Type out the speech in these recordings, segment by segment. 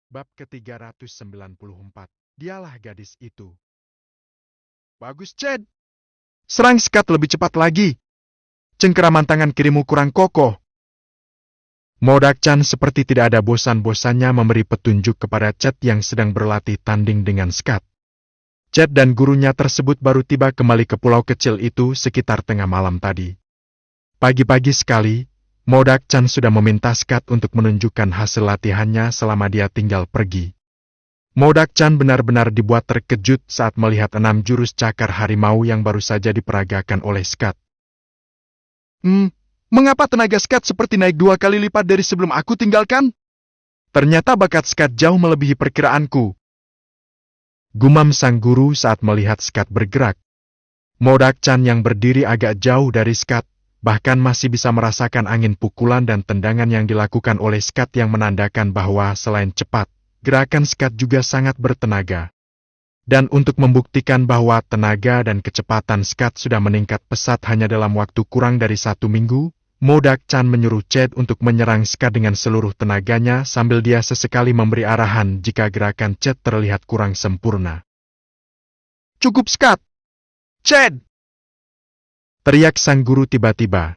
Bab ke-394. Dialah gadis itu. Bagus, Ced. Serang Skat lebih cepat lagi. Cengkeraman tangan kirimu kurang kokoh. Modak-chan seperti tidak ada bosan-bosannya memberi petunjuk kepada Ced yang sedang berlatih tanding dengan Skat. Ced dan gurunya tersebut baru tiba kembali ke pulau kecil itu sekitar tengah malam tadi. Pagi-pagi sekali, Modak-chan sudah meminta Skat untuk menunjukkan hasil latihannya selama dia tinggal pergi. Modak-chan benar-benar dibuat terkejut saat melihat 6 jurus cakar harimau yang baru saja diperagakan oleh Skat. Mengapa tenaga Skat seperti naik 2 kali lipat dari sebelum aku tinggalkan? Ternyata bakat Skat jauh melebihi perkiraanku. Gumam sang guru saat melihat Skat bergerak. Modak-chan yang berdiri agak jauh dari Skat, bahkan masih bisa merasakan angin pukulan dan tendangan yang dilakukan oleh Skat yang menandakan bahwa selain cepat, gerakan Skat juga sangat bertenaga. Dan untuk membuktikan bahwa tenaga dan kecepatan Skat sudah meningkat pesat hanya dalam waktu kurang dari 1 minggu, Modak-chan menyuruh Ced untuk menyerang Skat dengan seluruh tenaganya sambil dia sesekali memberi arahan jika gerakan Ced terlihat kurang sempurna. "Cukup, Skat! Ced!" teriak sang guru tiba-tiba.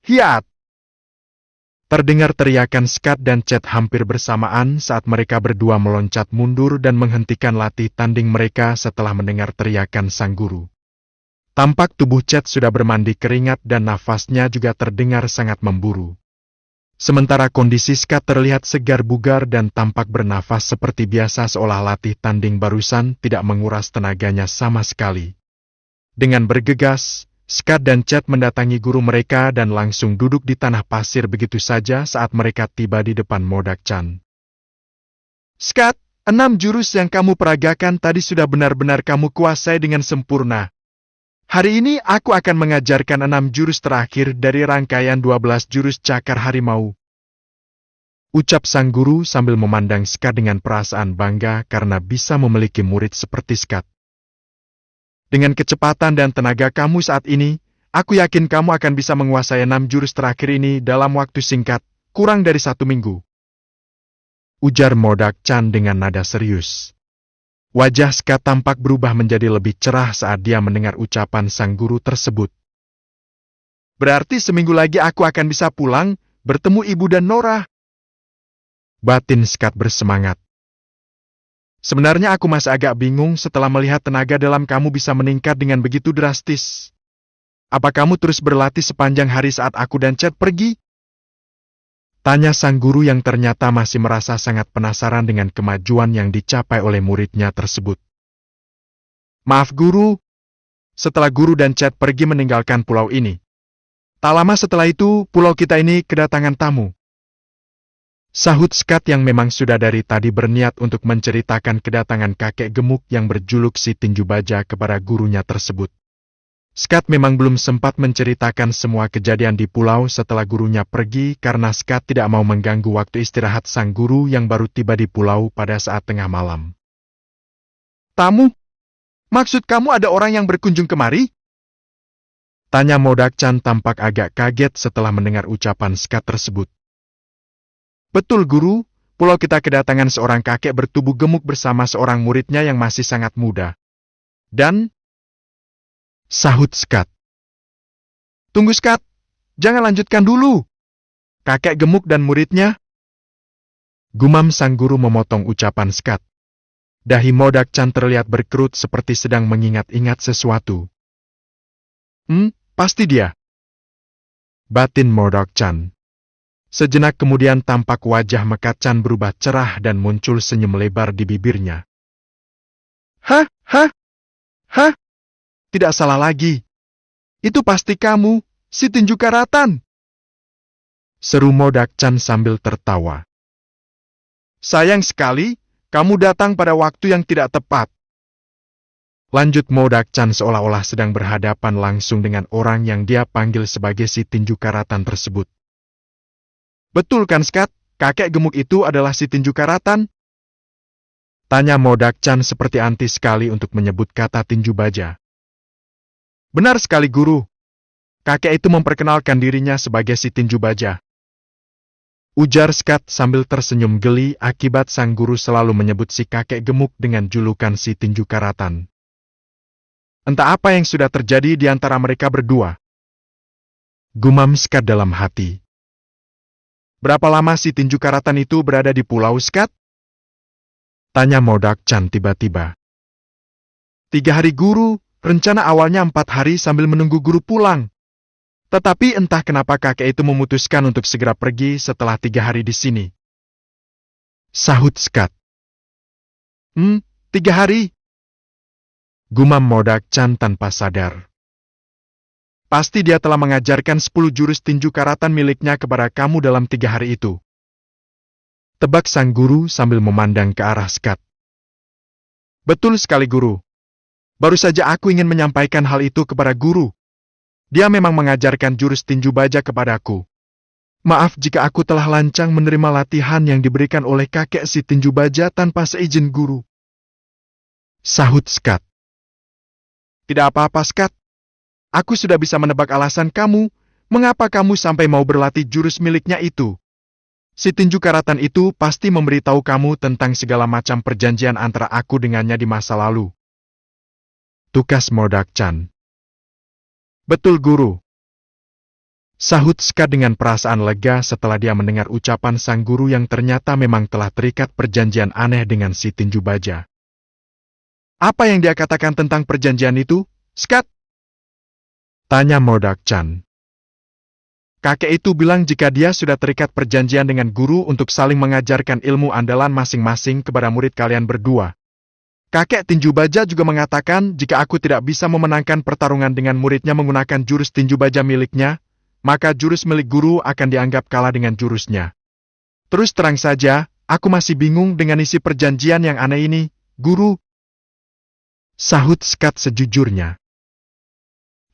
"Hiat!" Terdengar teriakan Skat dan Ced hampir bersamaan saat mereka berdua meloncat mundur dan menghentikan latih tanding mereka setelah mendengar teriakan sang guru. Tampak tubuh Ced sudah bermandi keringat dan nafasnya juga terdengar sangat memburu. Sementara kondisi Skat terlihat segar bugar dan tampak bernafas seperti biasa seolah latih tanding barusan tidak menguras tenaganya sama sekali. Dengan bergegas, Skat dan Ced mendatangi guru mereka dan langsung duduk di tanah pasir begitu saja saat mereka tiba di depan Modak-chan. "Skat, 6 jurus yang kamu peragakan tadi sudah benar-benar kamu kuasai dengan sempurna. Hari ini aku akan mengajarkan 6 jurus terakhir dari rangkaian 12 jurus cakar harimau," ucap sang guru sambil memandang Skat dengan perasaan bangga karena bisa memiliki murid seperti Skat. "Dengan kecepatan dan tenaga kamu saat ini, aku yakin kamu akan bisa menguasai 6 jurus terakhir ini dalam waktu singkat, kurang dari 1 minggu," ujar Modak-chan dengan nada serius. Wajah Skat tampak berubah menjadi lebih cerah saat dia mendengar ucapan sang guru tersebut. "Berarti seminggu lagi aku akan bisa pulang, bertemu ibu dan Nora," batin Skat bersemangat. "Sebenarnya aku masih agak bingung setelah melihat tenaga dalam kamu bisa meningkat dengan begitu drastis. Apa kamu terus berlatih sepanjang hari saat aku dan Ced pergi?" tanya sang guru yang ternyata masih merasa sangat penasaran dengan kemajuan yang dicapai oleh muridnya tersebut. "Maaf guru, setelah guru dan Ced pergi meninggalkan pulau ini. Tak lama setelah itu, pulau kita ini kedatangan tamu," sahut Skat yang memang sudah dari tadi berniat untuk menceritakan kedatangan kakek gemuk yang berjuluk si tinju baja kepada gurunya tersebut. Skat memang belum sempat menceritakan semua kejadian di pulau setelah gurunya pergi karena Skat tidak mau mengganggu waktu istirahat sang guru yang baru tiba di pulau pada saat tengah malam. "Tamu? Maksud kamu ada orang yang berkunjung kemari?" tanya Modak-chan tampak agak kaget setelah mendengar ucapan Skat tersebut. "Betul guru, pulau kita kedatangan seorang kakek bertubuh gemuk bersama seorang muridnya yang masih sangat muda. Dan..." sahut Skat. "Tunggu Skat, jangan lanjutkan dulu. Kakek gemuk dan muridnya?" gumam sang guru memotong ucapan Skat. Dahi Modak-chan terlihat berkerut seperti sedang mengingat-ingat sesuatu. Pasti dia," batin Modak-chan. Sejenak kemudian tampak wajah Mekat-chan berubah cerah dan muncul senyum lebar di bibirnya. Hah? Tidak salah lagi. Itu pasti kamu, si tinju karatan," seru Modak-chan sambil tertawa. "Sayang sekali, kamu datang pada waktu yang tidak tepat," lanjut Modak-chan seolah-olah sedang berhadapan langsung dengan orang yang dia panggil sebagai si tinju karatan tersebut. "Betul kan Skat, kakek gemuk itu adalah si tinju karatan?" tanya Modak-chan seperti anti sekali untuk menyebut kata tinju baja. "Benar sekali guru. Kakek itu memperkenalkan dirinya sebagai si tinju baja," Ujar Scott sambil tersenyum geli akibat sang guru selalu menyebut si kakek gemuk dengan julukan si tinju karatan. Entah apa yang sudah terjadi di antara mereka berdua. Gumam Scott dalam hati. Berapa lama si tinju karatan itu berada di Pulau Scott? Tanya Modok-chan tiba-tiba. 3 hari guru, rencana awalnya 4 hari sambil menunggu guru pulang. Tetapi entah kenapa kakek itu memutuskan untuk segera pergi setelah 3 hari di sini. Sahut Scott. 3 hari? Gumam Modok-chan tanpa sadar. Pasti dia telah mengajarkan 10 jurus tinju karatan miliknya kepada kamu dalam 3 hari itu. Tebak sang guru sambil memandang ke arah Scott. Betul sekali guru. Baru saja aku ingin menyampaikan hal itu kepada guru. Dia memang mengajarkan jurus tinju baja kepadaku. Maaf jika aku telah lancang menerima latihan yang diberikan oleh kakek si tinju baja tanpa seizin guru. Sahut Scott. Tidak apa-apa Scott. Aku sudah bisa menebak alasan kamu, mengapa kamu sampai mau berlatih jurus miliknya itu. Si tinju karatan itu pasti memberitahu kamu tentang segala macam perjanjian antara aku dengannya di masa lalu. Tukas Modok-chan. Betul guru. Sahut Scott dengan perasaan lega setelah dia mendengar ucapan sang guru yang ternyata memang telah terikat perjanjian aneh dengan si tinju baja. Apa yang dia katakan tentang perjanjian itu, Scott? Tanya Modok-chan. Kakek itu bilang jika dia sudah terikat perjanjian dengan guru untuk saling mengajarkan ilmu andalan masing-masing kepada murid kalian berdua. Kakek tinju baja juga mengatakan jika aku tidak bisa memenangkan pertarungan dengan muridnya menggunakan jurus tinju baja miliknya, maka jurus milik guru akan dianggap kalah dengan jurusnya. Terus terang saja, aku masih bingung dengan isi perjanjian yang aneh ini, guru. Sahut Scott sejujurnya.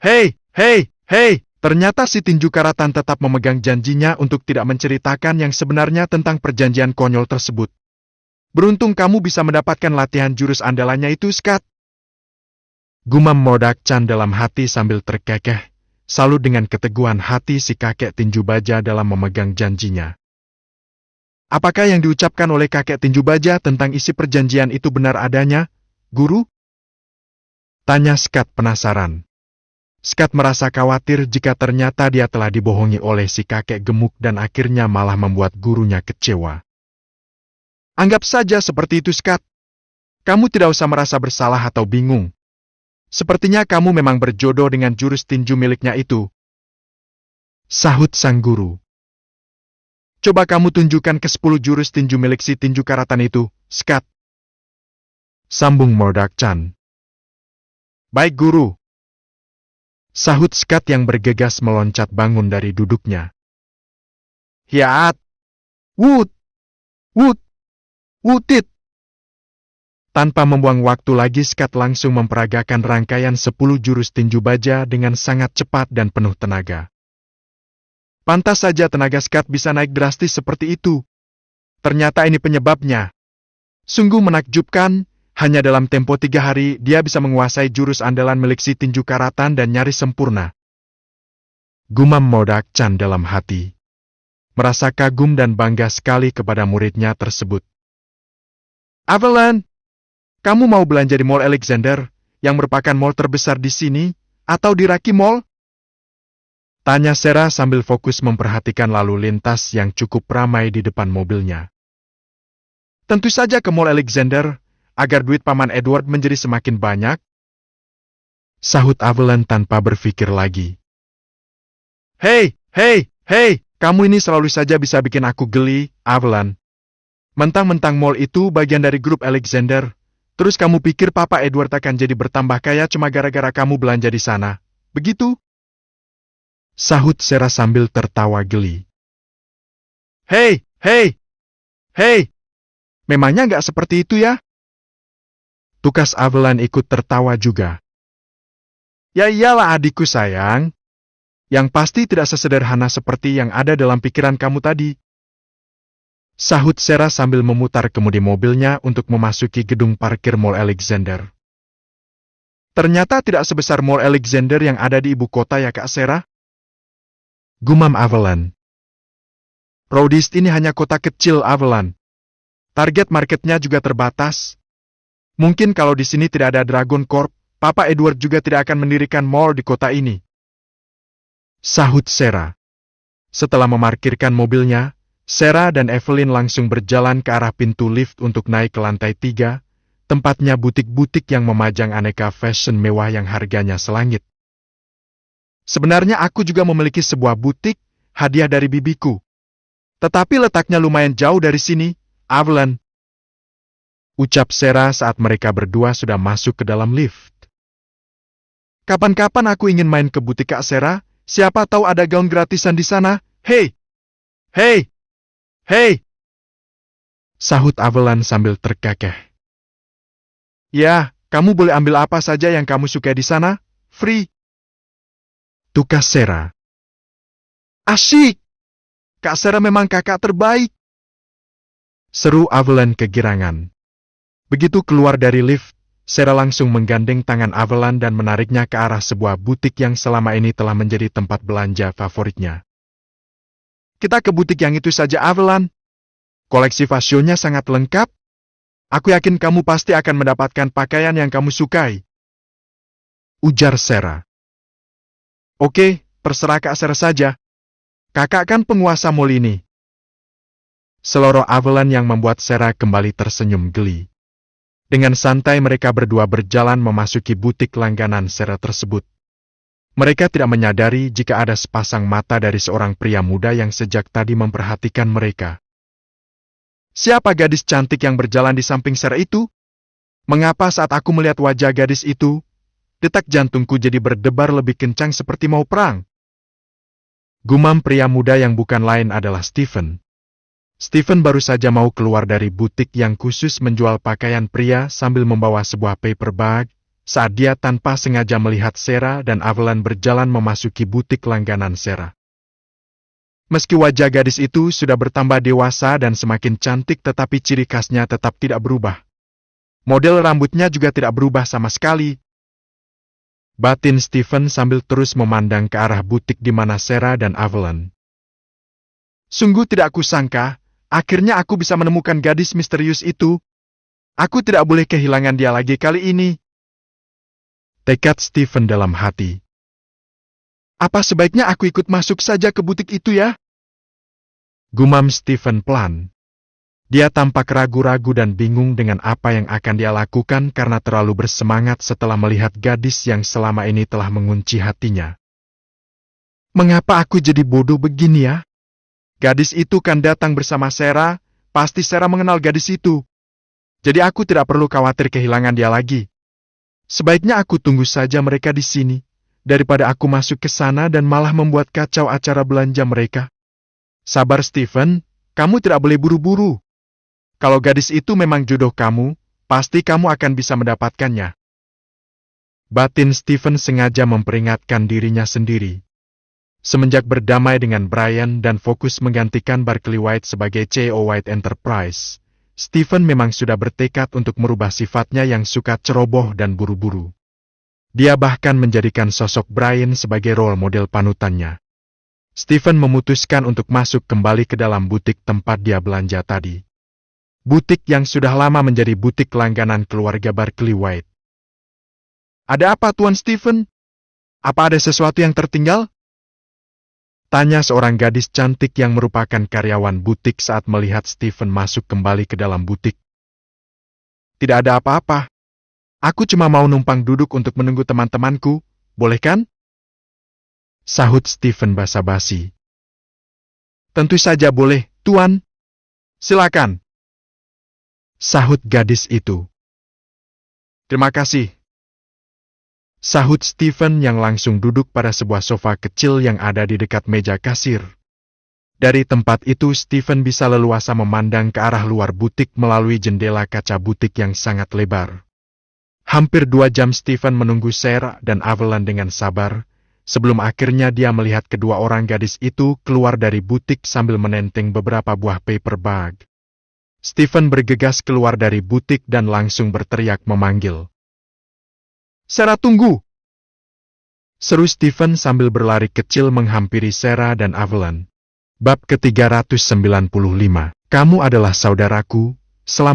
Hei, ternyata si tinju karatan tetap memegang janjinya untuk tidak menceritakan yang sebenarnya tentang perjanjian konyol tersebut. Beruntung kamu bisa mendapatkan latihan jurus andalannya itu, Scott. Gumam Modok-chan dalam hati sambil terkekeh, salut dengan keteguhan hati si kakek tinju baja dalam memegang janjinya. Apakah yang diucapkan oleh kakek tinju baja tentang isi perjanjian itu benar adanya, guru? Tanya Scott penasaran. Scott merasa khawatir jika ternyata dia telah dibohongi oleh si kakek gemuk dan akhirnya malah membuat gurunya kecewa. Anggap saja seperti itu, Scott. Kamu tidak usah merasa bersalah atau bingung. Sepertinya kamu memang berjodoh dengan jurus tinju miliknya itu. Sahut sang guru. Coba kamu tunjukkan ke 10 jurus tinju milik si tinju karatan itu, Scott. Sambung Modok-chan. Baik guru. Sahut Scott yang bergegas meloncat bangun dari duduknya. Hiat! Wutit! Tanpa membuang waktu lagi Scott langsung memperagakan rangkaian 10 jurus tinju baja dengan sangat cepat dan penuh tenaga. Pantas saja tenaga Scott bisa naik drastis seperti itu. Ternyata ini penyebabnya. Sungguh menakjubkan. Hanya dalam tempo 3 hari, dia bisa menguasai jurus andalan milik si tinju karatan dan nyaris sempurna. Gumam Modok-chan dalam hati. Merasa kagum dan bangga sekali kepada muridnya tersebut. Avalon, kamu mau belanja di Mall Alexander, yang merupakan mall terbesar di sini, atau di Raki Mall? Tanya Sarah sambil fokus memperhatikan lalu lintas yang cukup ramai di depan mobilnya. Tentu saja ke Mall Alexander, agar duit Paman Edward menjadi semakin banyak. Sahut Avalon tanpa berpikir lagi. Hei, kamu ini selalu saja bisa bikin aku geli, Avalon. Mentang-mentang mall itu bagian dari grup Alexander, terus kamu pikir Papa Edward akan jadi bertambah kaya cuma gara-gara kamu belanja di sana, begitu? Sahut Sarah sambil tertawa geli. Hei, memangnya nggak seperti itu ya? Tukas Avalon ikut tertawa juga. Ya iyalah adikku sayang. Yang pasti tidak sesederhana seperti yang ada dalam pikiran kamu tadi. Sahut Sarah sambil memutar kemudi mobilnya untuk memasuki gedung parkir Mall Alexander. Ternyata tidak sebesar Mall Alexander yang ada di ibu kota ya Kak Sarah? Gumam Avalon. Rhodes ini hanya kota kecil, Avalon. Target marketnya juga terbatas. Mungkin kalau di sini tidak ada Dragon Corp, Papa Edward juga tidak akan mendirikan mall di kota ini. Sahut Sarah. Setelah memarkirkan mobilnya, Sarah dan Evelyn langsung berjalan ke arah pintu lift untuk naik ke lantai 3, tempatnya butik-butik yang memajang aneka fashion mewah yang harganya selangit. Sebenarnya aku juga memiliki sebuah butik, hadiah dari bibiku. Tetapi letaknya lumayan jauh dari sini, Avalon. Ucap Sarah saat mereka berdua sudah masuk ke dalam lift. Kapan-kapan aku ingin main ke butik Kak Sarah, siapa tahu ada gaun gratisan di sana. Hei! Hei! Hei! Sahut Avalon sambil terkekeh. Ya, kamu boleh ambil apa saja yang kamu sukai di sana, free. Tukas Sarah. Asyik! Kak Sarah memang kakak terbaik. Seru Avalon kegirangan. Begitu keluar dari lift, Sarah langsung menggandeng tangan Avalon dan menariknya ke arah sebuah butik yang selama ini telah menjadi tempat belanja favoritnya. Kita ke butik yang itu saja, Avalon. Koleksi fashionnya sangat lengkap. Aku yakin kamu pasti akan mendapatkan pakaian yang kamu sukai. Ujar Sarah. Oke, terserah Kak Sarah saja. Kakak kan penguasa mall ini. Seloroh Avalon yang membuat Sarah kembali tersenyum geli. Dengan santai mereka berdua berjalan memasuki butik langganan Sarah tersebut. Mereka tidak menyadari jika ada sepasang mata dari seorang pria muda yang sejak tadi memperhatikan mereka. Siapa gadis cantik yang berjalan di samping Sarah itu? Mengapa saat aku melihat wajah gadis itu, detak jantungku jadi berdebar lebih kencang seperti mau perang? Gumam pria muda yang bukan lain adalah Stephen. Stephen baru saja mau keluar dari butik yang khusus menjual pakaian pria sambil membawa sebuah paper bag, saat dia tanpa sengaja melihat Sarah dan Avalon berjalan memasuki butik langganan Sarah. Meski wajah gadis itu sudah bertambah dewasa dan semakin cantik tetapi ciri khasnya tetap tidak berubah. Model rambutnya juga tidak berubah sama sekali. Batin Stephen sambil terus memandang ke arah butik di mana Sarah dan Avalon. Sungguh tidak kusangka, akhirnya aku bisa menemukan gadis misterius itu. Aku tidak boleh kehilangan dia lagi kali ini. Tekad Stephen dalam hati. Apa sebaiknya aku ikut masuk saja ke butik itu ya? Gumam Stephen pelan. Dia tampak ragu-ragu dan bingung dengan apa yang akan dia lakukan karena terlalu bersemangat setelah melihat gadis yang selama ini telah mengunci hatinya. Mengapa aku jadi bodoh begini ya? Gadis itu kan datang bersama Sarah, pasti Sarah mengenal gadis itu. Jadi aku tidak perlu khawatir kehilangan dia lagi. Sebaiknya aku tunggu saja mereka di sini, daripada aku masuk ke sana dan malah membuat kacau acara belanja mereka. Sabar Stephen, kamu tidak boleh buru-buru. Kalau gadis itu memang jodoh kamu, pasti kamu akan bisa mendapatkannya. Batin Stephen sengaja memperingatkan dirinya sendiri. Semenjak berdamai dengan Brian dan fokus menggantikan Barclay White sebagai CEO White Enterprise, Stephen memang sudah bertekad untuk merubah sifatnya yang suka ceroboh dan buru-buru. Dia bahkan menjadikan sosok Brian sebagai role model panutannya. Stephen memutuskan untuk masuk kembali ke dalam butik tempat dia belanja tadi. Butik yang sudah lama menjadi butik langganan keluarga Barclay White. Ada apa Tuan Stephen? Apa ada sesuatu yang tertinggal? Tanya seorang gadis cantik yang merupakan karyawan butik saat melihat Stephen masuk kembali ke dalam butik. Tidak ada apa-apa. Aku cuma mau numpang duduk untuk menunggu teman-temanku, boleh kan? Sahut Stephen basa-basi. Tentu saja boleh, Tuan. Silakan. Sahut gadis itu. Terima kasih. Sahut Stephen yang langsung duduk pada sebuah sofa kecil yang ada di dekat meja kasir. Dari tempat itu Stephen bisa leluasa memandang ke arah luar butik melalui jendela kaca butik yang sangat lebar. Hampir 2 jam Stephen menunggu Sarah dan Avalon dengan sabar, sebelum akhirnya dia melihat kedua orang gadis itu keluar dari butik sambil menenteng beberapa buah paper bag. Stephen bergegas keluar dari butik dan langsung berteriak memanggil. Sarah, tunggu! Seru Stephen sambil berlari kecil menghampiri Sarah dan Avalon. Bab ke-395. Kamu adalah saudaraku, selama